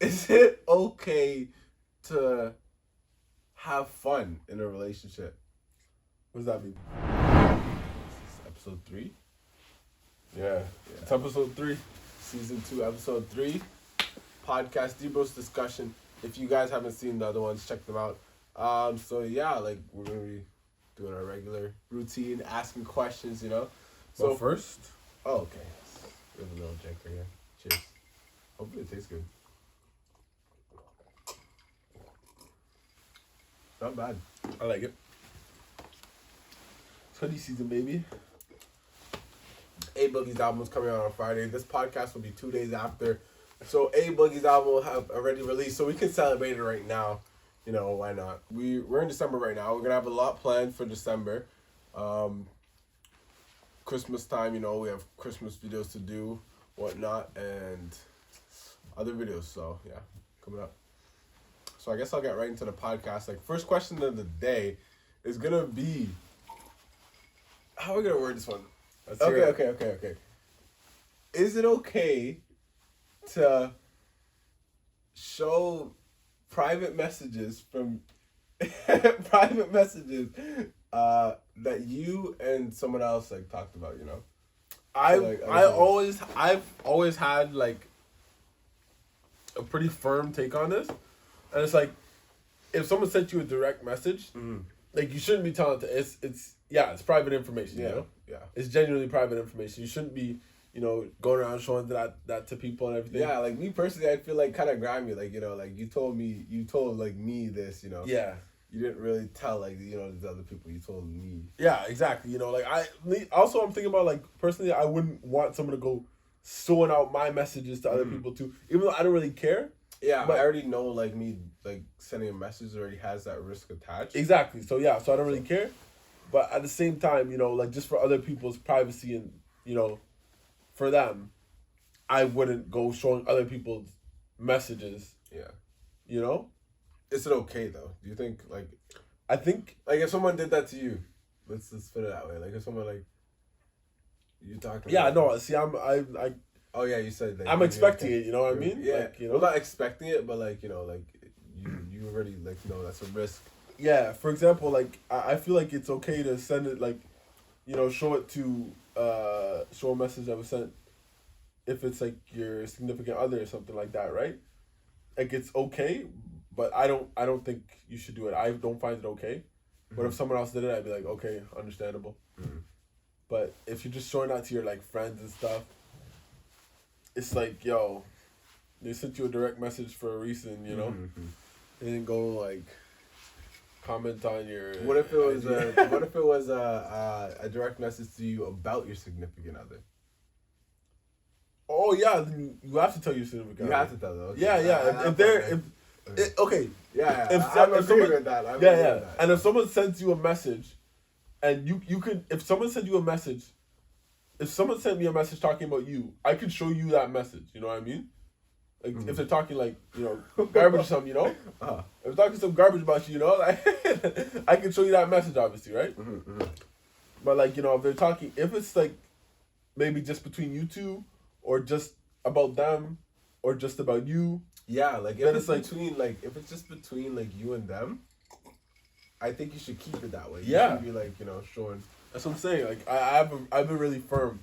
Is it okay to have fun in a relationship? What does that mean? This is episode 3. Yeah. It's episode 3. Season 2, episode 3. Podcast DBros Discussion. If you guys haven't seen the other ones, check them out. So yeah, like we're gonna be doing our regular routine, asking questions, So first, okay. We have a little drink right here. Cheers. Hopefully it tastes good. Not bad. I like it. It's hoodie season, baby. A Boogie's album is coming out on Friday. This podcast will be 2 days after. So A Boogie's album will have already released, so we can celebrate it right now. Why not? We're in December right now. We're gonna have a lot planned for December. Christmas time, we have Christmas videos to do, whatnot, and other videos. So yeah, coming up. So I guess I'll get right into the podcast. Like, first question of the day is gonna be, how are we gonna word this one? Okay. Is it okay to show private messages from that you and someone else like talked about? I've always had like a pretty firm take on this, and it's like if someone sent you a direct message, like you shouldn't be telling it. It's private information. Yeah. It's genuinely private information. You shouldn't be going around showing that to people and everything. Yeah, like me personally, I feel like kind of grimy. Like like you told like me this. Yeah. You didn't really tell like these other people. You told me. Yeah, exactly. Like I'm thinking about like personally, I wouldn't want someone to go sewing out my messages to other people too, even though I don't really care. Yeah, but I already know like me like sending a message already has that risk attached. Exactly. So yeah, so I don't really care, but at the same time, like just for other people's privacy and for them, I wouldn't go showing other people's messages. Yeah. Is it okay though? Do you think like? I think like if someone did that to you, let's put it that way. Like if someone like you talking. Yeah, no. See, I. Oh yeah, you said that. I'm expecting it. You know what I mean? Yeah. Like, Well, not expecting it, but like like you already like that's a risk. Yeah. For example, like I feel like it's okay to send it like, show it to show a message that was sent if it's like your significant other or something like that, right? Like it's okay, but I don't think you should do it. I don't find it okay. But if someone else did it, I'd be like, okay, understandable. But if you're just showing that to your like friends and stuff, it's like, yo, they sent you a direct message for a reason, They didn't go like comment on your. What if it was a direct message to you about your significant other? Oh yeah, then you have to tell your significant other. You have to tell them. Okay. Yeah. If they're okay. Yeah. If someone with that. With that. And if someone sends you a message, and you could, if someone sent you a message, if someone sent me a message talking about you, I could show you that message. You know what I mean? Like if they're talking like garbage or something, If they're talking some garbage about you, like I can show you that message, obviously, right? But like if they're talking, if it's like maybe just between you two, or just about them, or just about you. Yeah, like if it's like between if it's just between like you and them, I think you should keep it that way. You shouldn't be like showing. That's what I'm saying. Like I've been really firm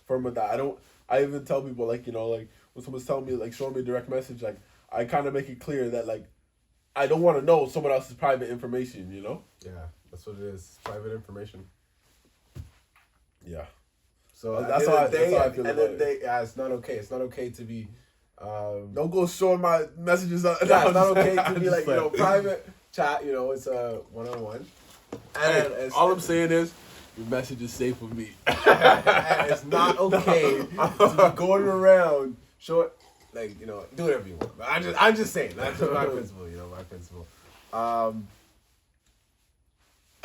with that. I even tell people like like when someone's telling me like showing me a direct message, like I kind of make it clear that like I don't want to know someone else's private information. Yeah, that's what it is. It's private information. Yeah. So that's how I feel about it. Yeah, it's not okay. It's not okay to be. Don't go showing my messages. Yeah, it's not okay to be like private chat. It's a one-on-one. And all I'm saying is your message is safe with me. And it's not okay to be going around showing like do whatever you want. But I'm just saying that's my principle. My principle.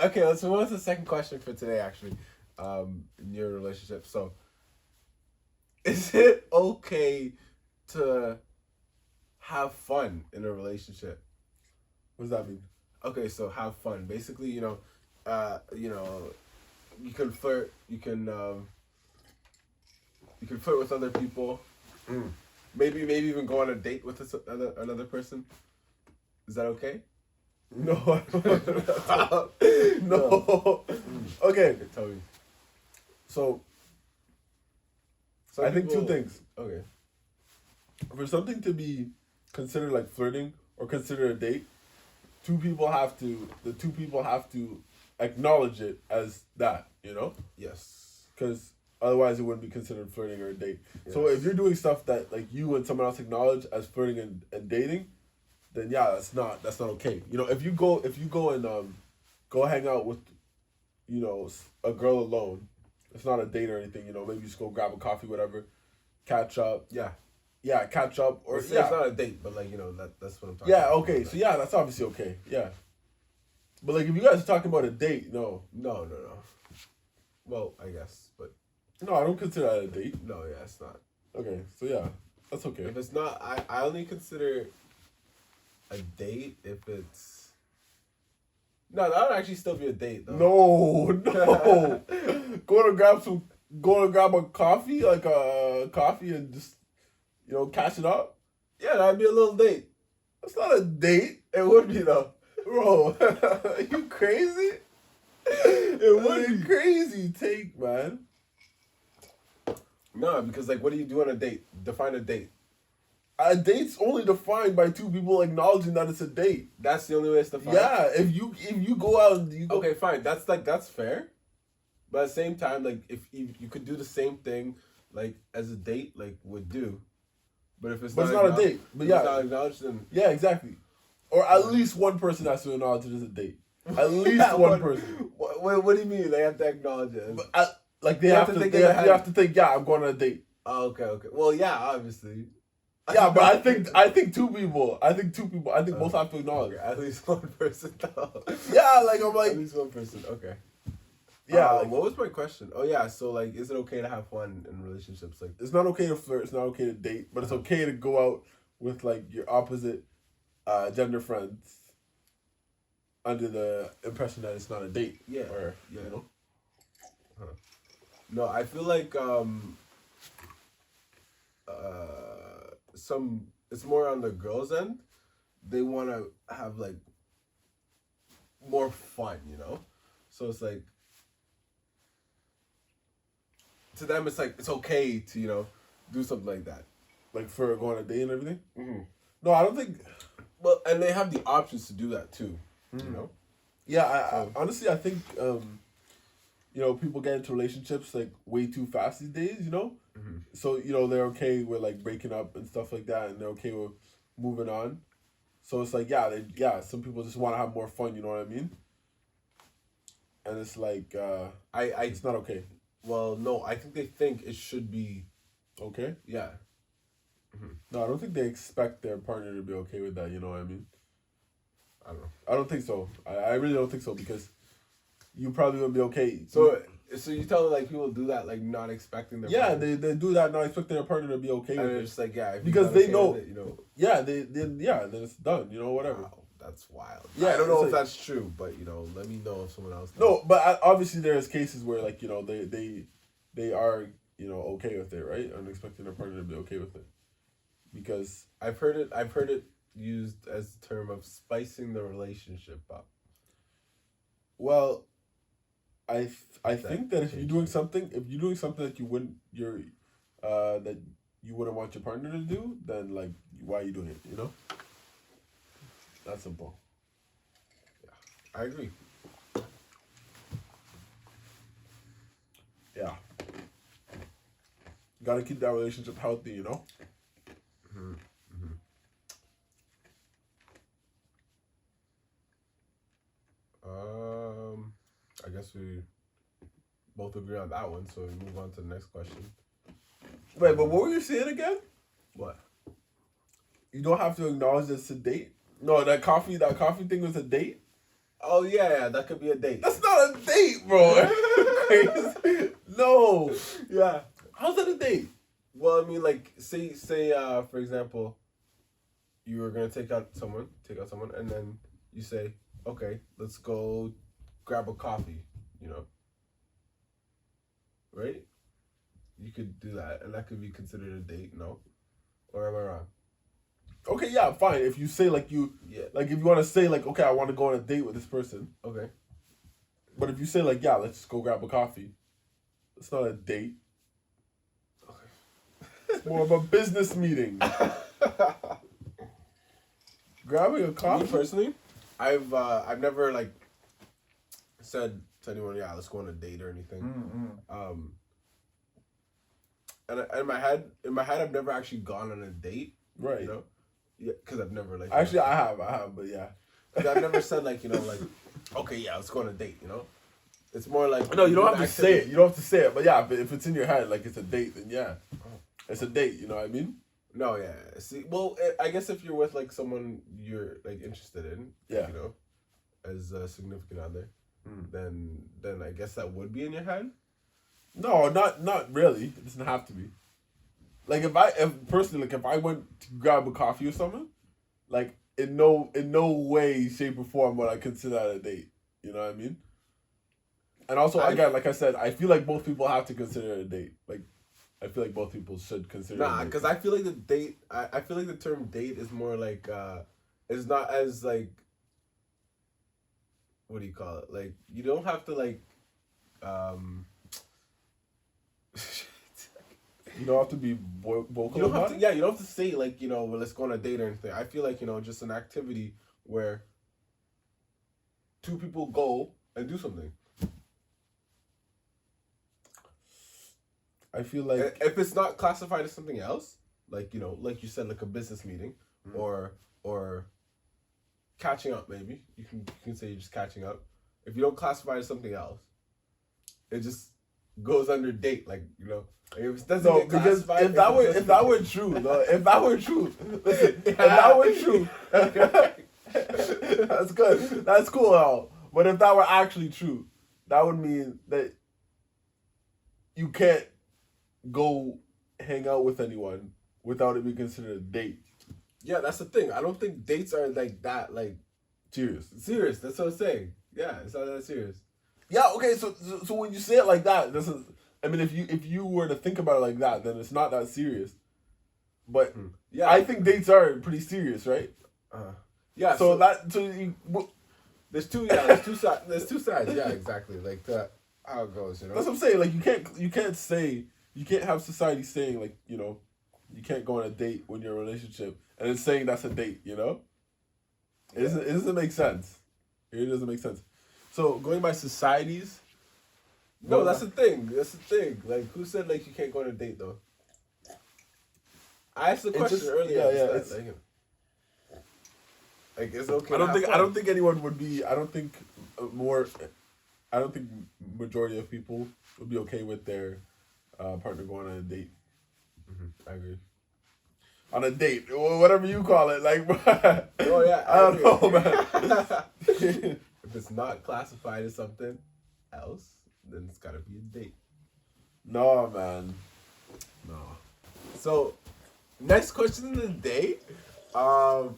Okay, let's move on to the second question for today. Actually. In your relationship. So, is it okay to have fun in a relationship? What does that mean? Okay, so have fun. Basically, you can flirt. You can flirt with other people. maybe even go on a date with another person. Is that okay? No. No. Okay. Tell me. So Some I think people- two things. Okay. For something to be considered like flirting or considered a date, the two people have to acknowledge it as that, you know? Yes. Because otherwise it wouldn't be considered flirting or a date. So Yes. if you're doing stuff that like you and someone else acknowledge as flirting and dating, then yeah, that's not okay. You know, if you go and go hang out with, you know, a girl alone, it's not a date or anything. You know, maybe just go grab a coffee, whatever, catch up. Yeah, catch up or It's yeah, not a date, but like, you know, that's what I'm talking yeah. about. Okay, so yeah, that's obviously okay. Yeah, but like if you guys are talking about a date, no. No. Well, I guess, but No, I don't consider that a date. no, yeah, it's not. Okay, so yeah, that's okay. If it's not, I only consider a date if it's. No, that would actually still be a date though. No. Go to grab a coffee, like a coffee, and just, you know, catch it up. Yeah, that'd be a little date. That's not a date. It would be though. Bro, are you crazy? It would be crazy take, man. No, because like, what do you do on a date? Define a date. A date's only defined by two people acknowledging that it's a date. That's the only way it's defined. Yeah, if you go out and you go, Okay, fine. That's fair. But at the same time, like if you could do the same thing, like as a date, like would do. But if it's but it's not not a date. But if it's not yeah, acknowledged, then yeah, exactly. Or at least one person has to acknowledge it as a date. At least one person. What do you mean they have to acknowledge it? But like they You have have to to think they in have, their you head. have to think. Yeah, I'm going on a date. Oh, okay. Well, yeah, obviously. Yeah, but I think two people. I think both have to acknowledge. Okay, at least one person though. Yeah, like I'm like At least one person. Okay. yeah. Like, What was my question? Oh yeah. So like, is it okay to have fun in relationships? Like, it's not okay to flirt. It's not okay to date, but it's okay to go out with like your opposite gender friends under the impression that it's not a date. yeah, Or yeah. you know. No, I feel like it's more on the girls' end. They want to have like more fun, you know. So it's like to them, it's like it's okay to do something like that. Like for going on a date and everything. Mm-hmm. No, I don't think. Well, and they have the options to do that too. You know. Yeah, I honestly I think you know, people get into relationships like way too fast these days. You know. Mm-hmm. So, you know, they're okay with like breaking up and stuff like that, and they're okay with moving on. So it's like, some people just want to have more fun, you know what I mean? And it's like, it's not okay. Well, no, I think they think it should be. Okay? Yeah. No, I don't think they expect their partner to be okay with that, you know what I mean? I don't know. I don't think so. I really don't think so, because you probably would be okay. So you tell like people do that like not expecting their yeah, partner. they do that not expecting their partner to be okay And with it's it. just like, yeah, if Because you're not they okay know- with it, you know. Yeah, then it's done, you know, whatever. Wow, that's wild. Yeah, I don't know it's if like- that's true, but let me know if someone else knows. No, but obviously there's cases where like, you know, they are, you know, okay with it, right? And expecting their partner to be okay with it. Because I've heard it used as a term of spicing the relationship up. well, I think that if you're doing something that you wouldn't that you wouldn't want your partner to do, then like why are you doing it, you know? That's simple. I agree. Yeah. Gotta keep that relationship healthy, you know? I guess we both agree on that one, so we move on to the next question. Wait, but what were you saying again? What? You don't have to acknowledge that it's a date? No, that coffee thing was a date? Oh yeah, that could be a date. That's not a date, bro. Crazy. No. Yeah. How's that a date? Well, I mean, like, say, for example, you were gonna take out someone, and then you say, okay, let's go grab a coffee, you know, right? You could do that, and that could be considered a date, no? Or am I wrong? Okay, yeah, fine. If you say like if you want to say like, okay, I want to go on a date with this person. Okay. But if you say like, yeah, let's just go grab a coffee, it's not a date. Okay. It's more of a business meeting. Grabbing a coffee. Me personally, I've never like said to anyone, yeah, let's go on a date or anything. And in my head, I've never actually gone on a date. Right. You know. Yeah, because I've never like. Actually, I have, but yeah. Because I've never said like, you know, like, okay, yeah, let's go on a date. You know. It's more like no, you don't have to say it. You don't have to say it, but yeah, if it's in your head, like it's a date, then yeah, it's a date. You know what I mean? No, yeah. See, well, I guess if you're with like someone you're like interested in, yeah, you know, as a significant other, then I guess that would be in your head. No, not really. It doesn't have to be. Like if I went to grab a coffee or something, like in no way, shape, or form would I consider that a date. You know what I mean? And also, again, like I said, I feel like both people have to consider it a date. Like, I feel like both people should consider it a date. Because I feel like the date, I feel like the term date is more like, it's not as like, what do you call it? Like, you don't have to like, you don't have to be vocal you don't about have to, it? yeah, you don't have to say like, you know, well, let's go on a date or anything. I feel like, you know, just an activity where two people go and do something. I feel like if it's not classified as something else, like, you know, like you said, like a business meeting or catching up, maybe you can say you're just catching up. If you don't classify it as something else, it just goes under date, like, you know. Like if it doesn't get because classified, if that were true, listen, if that were true, that's good, that's cool, Al. But if that were actually true, that would mean that you can't go hang out with anyone without it being considered a date. Yeah, that's the thing. I don't think dates are like that, like serious. Serious. That's what I'm saying. Yeah, it's not that serious. Yeah. Okay. So when you say it like that, this is. I mean, if you were to think about it like that, then it's not that serious. But yeah, I think dates are pretty serious, right? Yeah. So there's two sides. There's two sides. Yeah, exactly. Like that. How it goes, you know. That's what I'm saying. Like you can't have society saying like, you know, you can't go on a date when you're in a relationship and it's saying that's a date, you know? It doesn't make sense. It doesn't make sense. So going by societies. No, that's the thing. That's the thing. Like, who said like you can't go on a date though? I asked the question earlier. Yeah. Like it's okay. I don't think anyone would be. I don't think majority of people would be okay with their partner going on a date. I agree. On a date, or whatever you call it, like. Oh yeah, I don't know, man. If it's not classified as something else, then it's gotta be a date. No, man. No. So, next question of the day.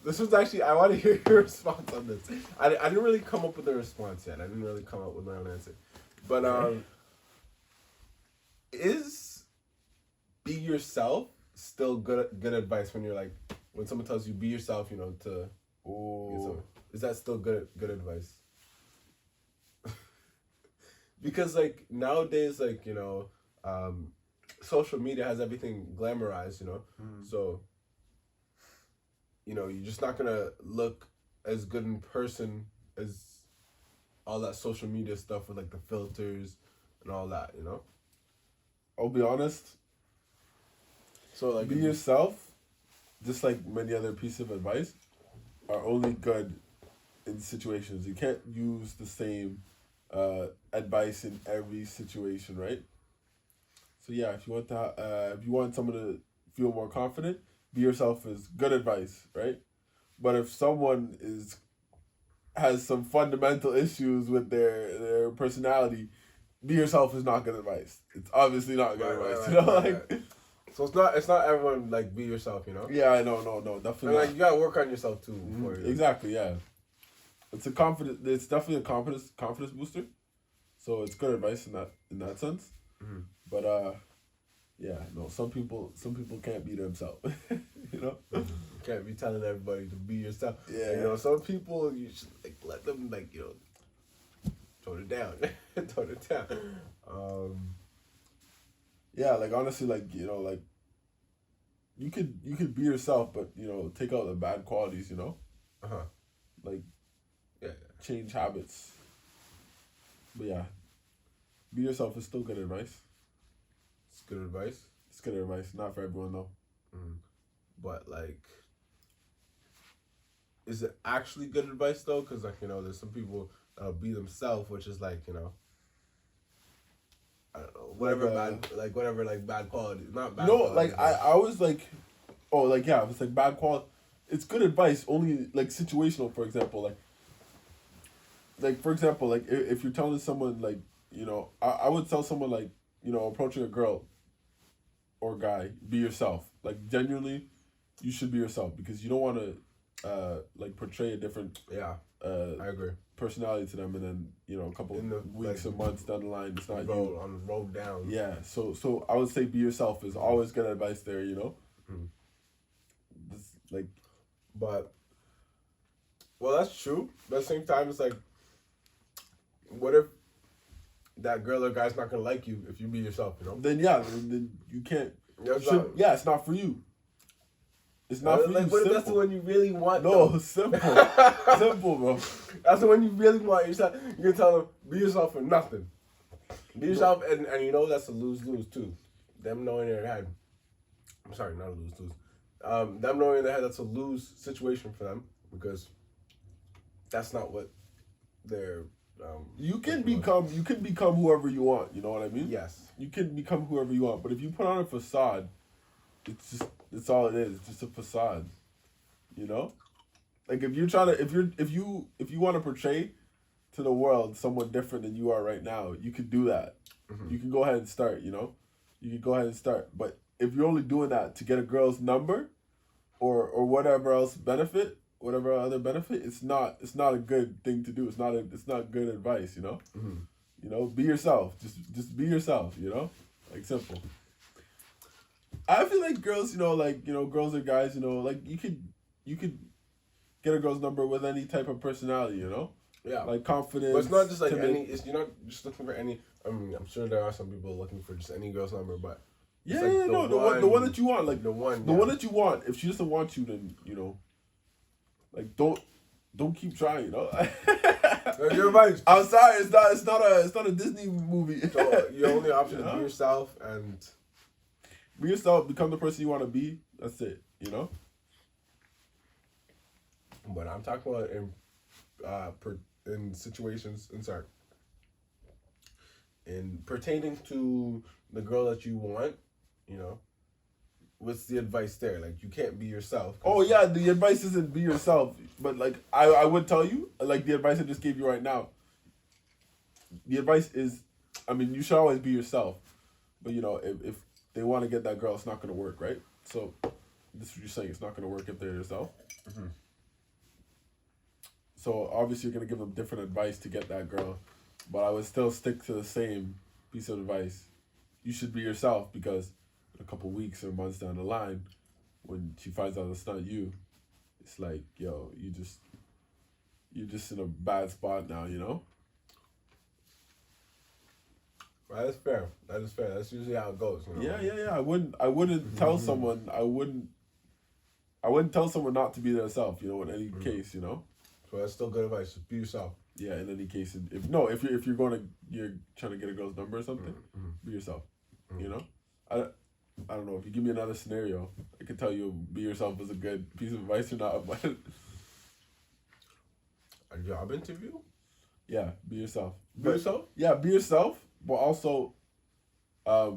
This was actually, I want to hear your response on this. I didn't really come up with a response yet. I didn't really come up with my own answer. But is be yourself still good advice when you're like, when someone tells you be yourself, you know, to is that still good advice? Because like nowadays, like, you know, social media has everything glamorized, you know, so you know, you're just not gonna look as good in person as all that social media stuff with like the filters and all that, you know. I'll be honest. So like, be yourself, just like many other pieces of advice, are only good in situations. You can't use the same advice in every situation, right? So yeah, if you want someone to feel more confident, be yourself is good advice, right? But if someone has some fundamental issues with their personality, be yourself is not good advice. It's obviously not good advice. You know, like. So it's not everyone like be yourself, you know? Yeah, no, definitely. And like you gotta work on yourself too. Before Exactly, yeah. It's definitely a confidence booster. So it's good advice in that sense. But Yeah, no, some people can't be themselves. You know? You can't be telling everybody to be yourself. Yeah. And, you know, some people, you should, like, let them, like, you know, tone it down. Tone it down. Yeah, like, honestly, like, you know, like, you could be yourself, but, you know, take out the bad qualities, you know? Uh-huh. Like, Yeah. change habits. But yeah, be yourself is still good advice. It's good advice. It's good advice. Not for everyone, though. Mm. But, like, is it actually good advice, though? Because, like, you know, there's some people that'll be themselves, which is, like, you know, I don't know, whatever bad quality. Not bad quality. Like, I was like, oh, like, yeah, it's like bad quality. It's good advice, only, like, situational, for example. Like for example, like, if you're telling someone, like, you know, I would tell someone, like, you know, approaching a girl or guy, be yourself. Like, genuinely, you should be yourself, because you don't want to, like, portray a different I agree. personality to them, and then, you know, a couple weeks like, or months down the line, it's not roll, you. on the road down. Yeah, so I would say be yourself is always good advice there, you know? Mm-hmm. Like, but, well, that's true. But at the same time, it's like, what if that girl or guy's not gonna like you if you be yourself, you know? then you can't. It's not for you. It's not for like, you. What if Simple. that's the one you really want? No, though? simple, simple, bro. That's the one you really want. You're gonna tell them, be yourself for nothing. Be yourself, and you know that's a lose-lose too. Them knowing in their head. I'm sorry, not a lose-lose. Them knowing in their head, that's a lose situation for them, because that's not what they're. You can become whoever you want. You know what I mean? Yes. You can become whoever you want, but if you put on a facade, it's all it is. It's just a facade. You know, like, if you're trying to if you want to portray to the world someone different than you are right now, you could do that. Mm-hmm. You can go ahead and start. You know, you can go ahead and start. But if you're only doing that to get a girl's number, or whatever else benefit. Whatever other benefit, it's not a good thing to do. It's not good advice, you know? Mm-hmm. You know, be yourself. Just be yourself, you know? Like, simple. I feel like girls, you know, like, you know, girls or guys, you know, like, you could get a girl's number with any type of personality, you know? Yeah. Like, confidence. But it's not just like timid. you're not just looking for any. I mean, I'm sure there are some people looking for just any girl's number, but Yeah, like the one that you want, like, the one that you want. If she doesn't want you, then, you know, like, don't keep trying, you know. Your advice. I'm sorry, it's not a Disney movie. So your only option is be yourself and be yourself. Become the person you want to be. That's it, you know. But I'm talking about in situations. In pertaining to the girl that you want, you know. What's the advice there? Like, you can't be yourself. Oh yeah, the advice isn't be yourself, but like I would tell you, like, the advice I just gave you right now. The advice is, I mean, you should always be yourself, but, you know, if they want to get that girl, it's not gonna work, right? So this is what you're saying. It's not gonna work if they're yourself. Mm-hmm. So obviously you're gonna give them different advice to get that girl, but I would still stick to the same piece of advice. You should be yourself, because a couple weeks or months down the line, when she finds out it's not you, it's like, yo, you're just in a bad spot now, you know? That is fair. That's usually how it goes. You know? Yeah. I wouldn't tell someone. I wouldn't tell someone not to be themselves, you know, in any case, you know? So that's still good advice. Just be yourself. Yeah, in any case. If you're trying to get a girl's number or something, be yourself, you know? I don't know, if you give me another scenario, I could tell you be yourself is a good piece of advice or not, but a job interview? Yeah, be yourself. Be yourself? Yeah, be yourself, but also, I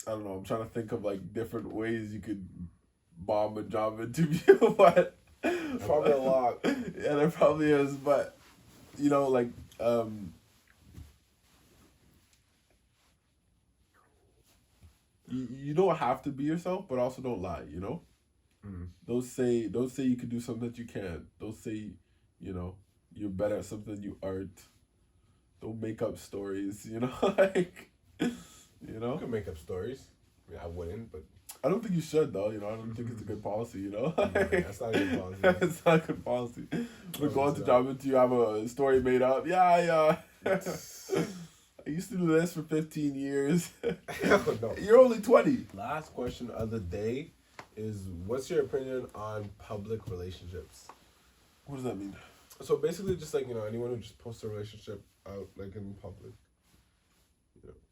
don't know, I'm trying to think of, like, different ways you could bomb a job interview, but probably a lot. Yeah, there probably is, but, you know, like, you don't have to be yourself, but also don't lie, you know? Don't say you can do something that you can't. Don't say, you know, you're better at something you aren't. don't make up stories, you know, like, you You know. can make up stories. I mean, I wouldn't, but I don't think you should though. You know, I don't think it's a good policy. You know, that's not a good policy. It's not a good policy. We're going to not. job interview. I have a story made up. Yeah. I used to do this for 15 years. No. You're only 20. Last question of the day is, what's your opinion on public relationships? What does that mean? So basically, just like, anyone who just posts a relationship out like in public.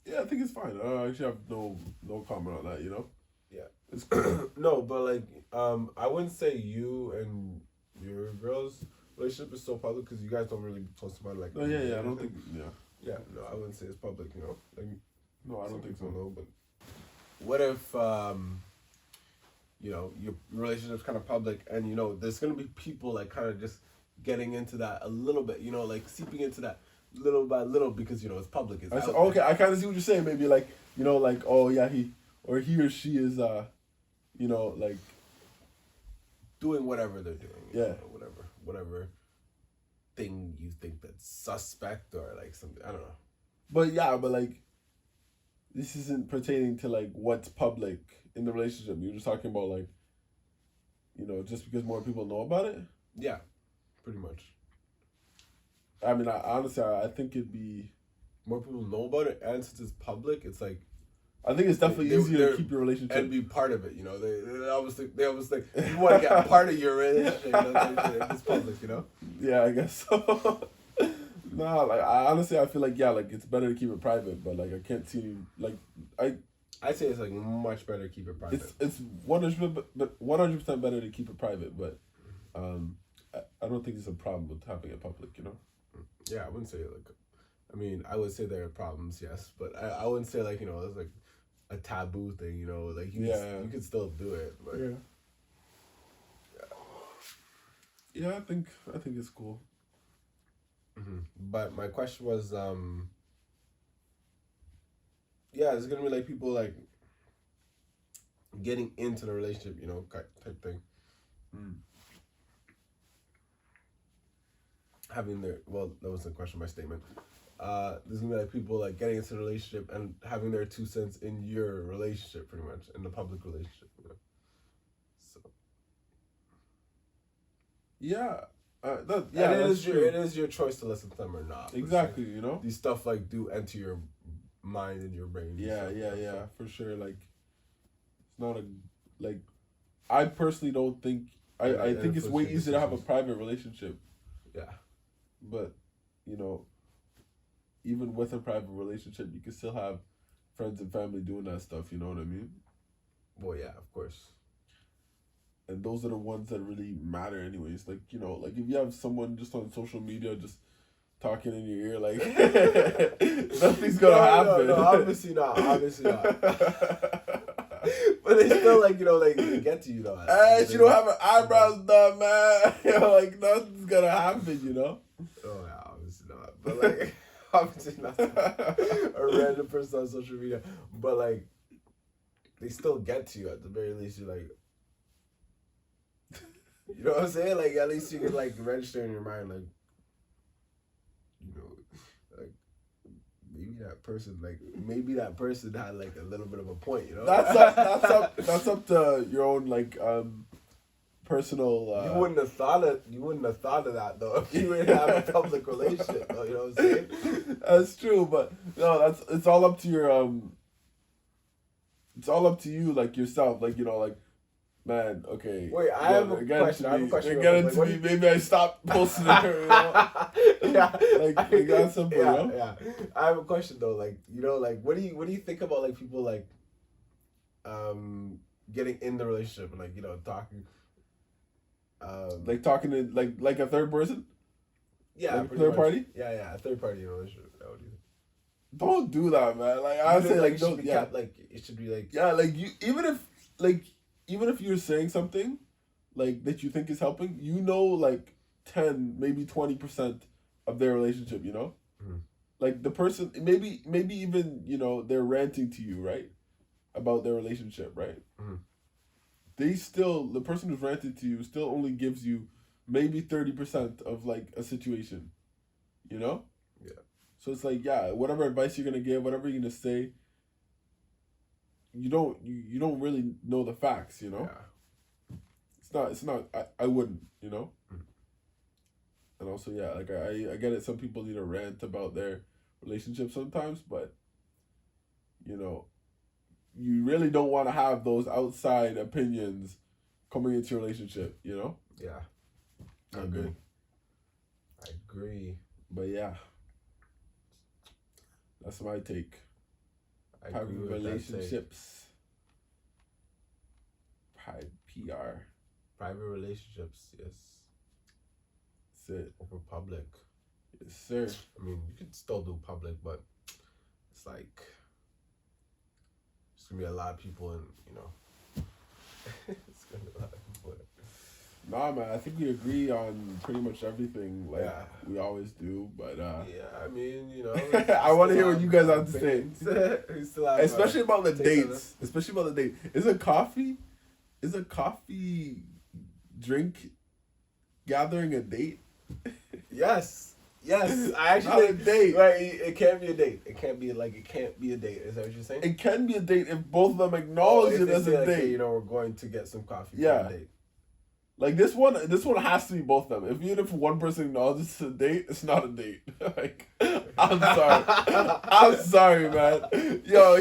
Yeah, I think it's fine. I actually have no comment on that. You know. Yeah. It's cool. No, but like, I wouldn't say you and your girl's relationship is so public because you guys don't really post about it like. Oh yeah. I don't think. Yeah. Yeah, no, I wouldn't say it's public. Like. No, I don't think so. No, but what if your relationship's kind of public, and there's gonna be people like kind of just getting into that a little bit, like seeping into that little by little because it's public. It's out Okay, there. I kind of see what you're saying. Maybe like like, oh yeah, he or she is like doing whatever they're doing. Yeah. Whatever thing you think that's suspect or like something. I don't know. But yeah, but like, this isn't pertaining to like what's public in the relationship. You're just talking about like, just because more people know about it. Yeah, pretty much. I mean, honestly, I think it'd be. More people know about it, and since it's public, it's like. I think it's definitely easier to keep your relationship and be part of it. They always think you want to get part of your relationship. It's public. Yeah, I guess so. Nah, like I feel like it's better to keep it private, but like I can't see like I'd say it's like much better to keep it private. It's 100% better to keep it private, but I don't think there's a problem with having it public. Yeah, I wouldn't say like. I mean, I would say there are problems, yes, but I wouldn't say like it's like a taboo thing. Like you could still do it, but yeah, I think it's cool. Mm-hmm. But my question was, there's gonna be like people like getting into the relationship, type thing. Having their that was the question, my statement. There's gonna be like people like getting into the relationship and having their 2 cents in your relationship, pretty much in the public relationship. So. Yeah. It is your choice to listen to them or not. Exactly, these stuff like do enter your mind and your brain. Yeah, for sure. Like, it's not like. I personally don't think. I think it's way easier to have a private relationship. Yeah, but even with a private relationship, you can still have friends and family doing that stuff. You know what I mean? Well, yeah, of course. And those are the ones that really matter anyways. Like, like if you have someone just on social media just talking in your ear, like, nothing's gonna happen. No, obviously not. But they still, like, they get to you, though. Hey, she don't have her eyebrows done, man. Like, nothing's gonna happen, Oh, yeah, obviously not. But, like, obviously not a random person on social media. But, like, they still get to you at the very least. You're like, you know what I'm saying? Like, at least you can, like, register in your mind, like, like, maybe that person had, like, a little bit of a point, That's up to your own, like, personal. You wouldn't have thought of that, though, if you didn't have a public relationship, though, you know what I'm saying? That's true, but, no, it's all up to your, it's all up to you, like, yourself, like, like, man, okay. Wait, I have a question. They're getting to me. Maybe I stop posting her. Yeah. Like, we got something. Yeah. I have a question though. Like, like, what do you think about like people like, getting in the relationship and like talking. Like talking to like a third person. Yeah, like third party. Yeah, a third party relationship. What do you think? Don't do that, man. Like I say, like don't. Yeah, like it should be like. Yeah, like you even if you're saying something, like that you think is helping, like 10, maybe 20% of their relationship, Mm-hmm. Like the person, maybe even, they're ranting to you, right? About their relationship, right? Mm-hmm. The person who's ranting to you still only gives you maybe 30% of like a situation, Yeah. So it's like, yeah, whatever advice you're gonna give, whatever you're gonna say, you don't really know the facts, you know. Yeah. It's not. I wouldn't, you know. And also, yeah, like I get it. Some people need to rant about their relationship sometimes, but you know, you really don't want to have those outside opinions coming into your relationship, you know. Yeah. I agree. But yeah, that's my take. I agree with relationships. Private PR. Private relationships, yes. That's it. Over public. Yes, sir. I mean, you could still do public, but it's like there's gonna be a lot of people, and you know, it's gonna be a lot of people. Nah, man, I think we agree on pretty much everything, like Yeah. we always do. But yeah, I mean, you know, I want to hear what you guys have to say, We still have, especially about the take dates. Especially about the date. Is a coffee drink gathering a date? Yes. I Not actually a date. Right, it can't be a date. It can't be a date. Is that what you're saying? It can be a date if both of them acknowledge If it they as say, a like, date. hey, you know, we're going to get some coffee. Yeah. For a date. Like this one has to be both of them. Even if one person acknowledges it's a date, it's not a date. Like, I'm sorry. I'm sorry, man. Yo,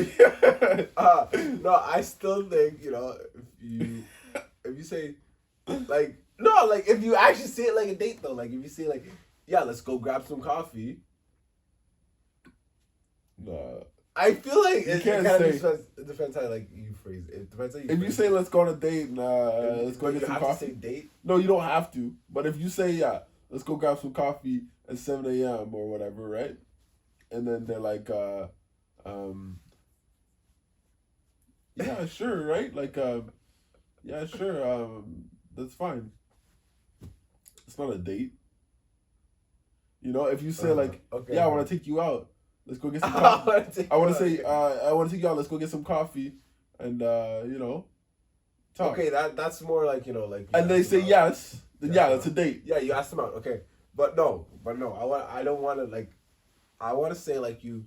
no, I still think, you know, if you say, like, no, like, if you actually say it like a date, though, like, if you say, like, yeah, let's go grab some coffee. nah. I feel like it can't kind say. of depends how, like, you phrase it. It depends how you If you say let's go on a date, let's go you get some have coffee. to say date. No, you don't have to. But if you say, yeah, let's go grab some coffee at 7 a.m. or whatever, right? And then they're like, yeah, sure, right? Like, yeah, sure, that's fine. It's not a date. You know, if you say like, okay. yeah, I want to take you out. Let's go get some coffee. I want to say, okay. I want to take you out. Let's go get some coffee, and you know, talk. Okay, that's more like, you know, like. And they say yes, then yeah, that's a date. Yeah, you ask them out. Okay, but no. I don't want to, like. I want to say, like, you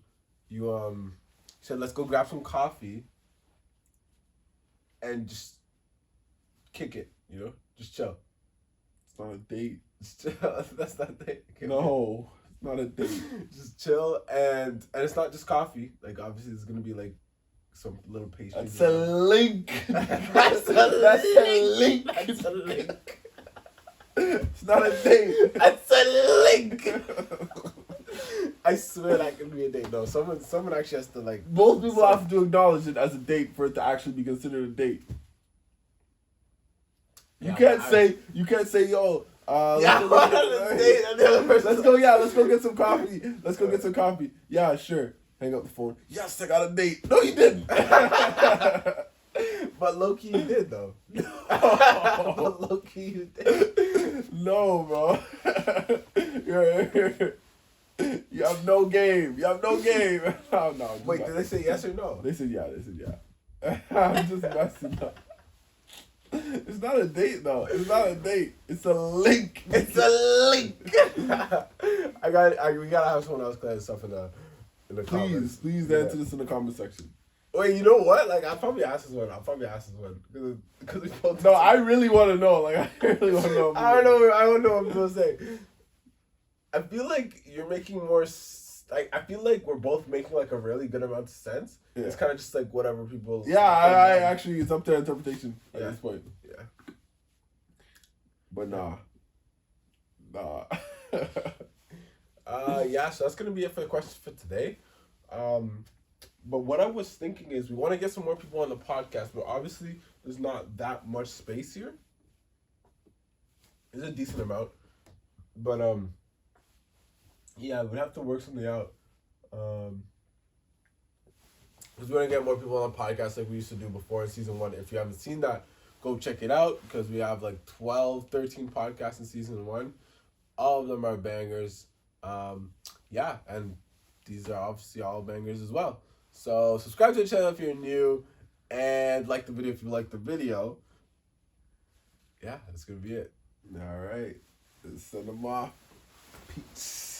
said let's go grab some coffee. And just kick it, you know, just chill. It's not a date. Just chill. That's not a date. No, it's not a date. Just chill, and it's not just coffee. Like, obviously, there's gonna be like some little pastry. That's a link. That's a link. That's a link. It's not a date. That's a link. I swear that could be a date. No, someone actually has to, like. Both people have to acknowledge it as a date for it to actually be considered a date. You can't say, yo. Let's go get some coffee. Let's go get some coffee. Yeah, sure. Hang up the phone. Yes, I got a date. No, you didn't. But low key you did though. But low key you did. No, bro. You have no game. Oh, no. Wait, did they say yes or no? They said yeah. I'm just messing up. It's not a date though. It's not a date. It's a link. It's a link. We gotta have someone else clear stuff in the comments. Please answer this in the comment section. Wait, you know what? Like, I'll probably ask this one. Because we both. No, I really want to know. Like, I really want to know. I don't know what I'm gonna say. I feel like you're making more. Like, I feel like we're both making like a really good amount of sense. Yeah. It's kind of just like whatever people. Yeah, I actually, it's up to interpretation at this point. Yeah. But nah. Yeah, so that's gonna be it for the questions for today. But what I was thinking is we want to get some more people on the podcast, but obviously there's not that much space here. There's a decent amount, but yeah, we'd have to work something out. Because we want to get more people on the podcast like we used to do before in season 1. If you haven't seen that, go check it out because we have like 12, 13 podcasts in season 1. All of them are bangers. Yeah, and these are obviously all bangers as well. So subscribe to the channel if you're new and like the video if you like the video. Yeah, that's going to be it. All right. Let's send them off. Peace.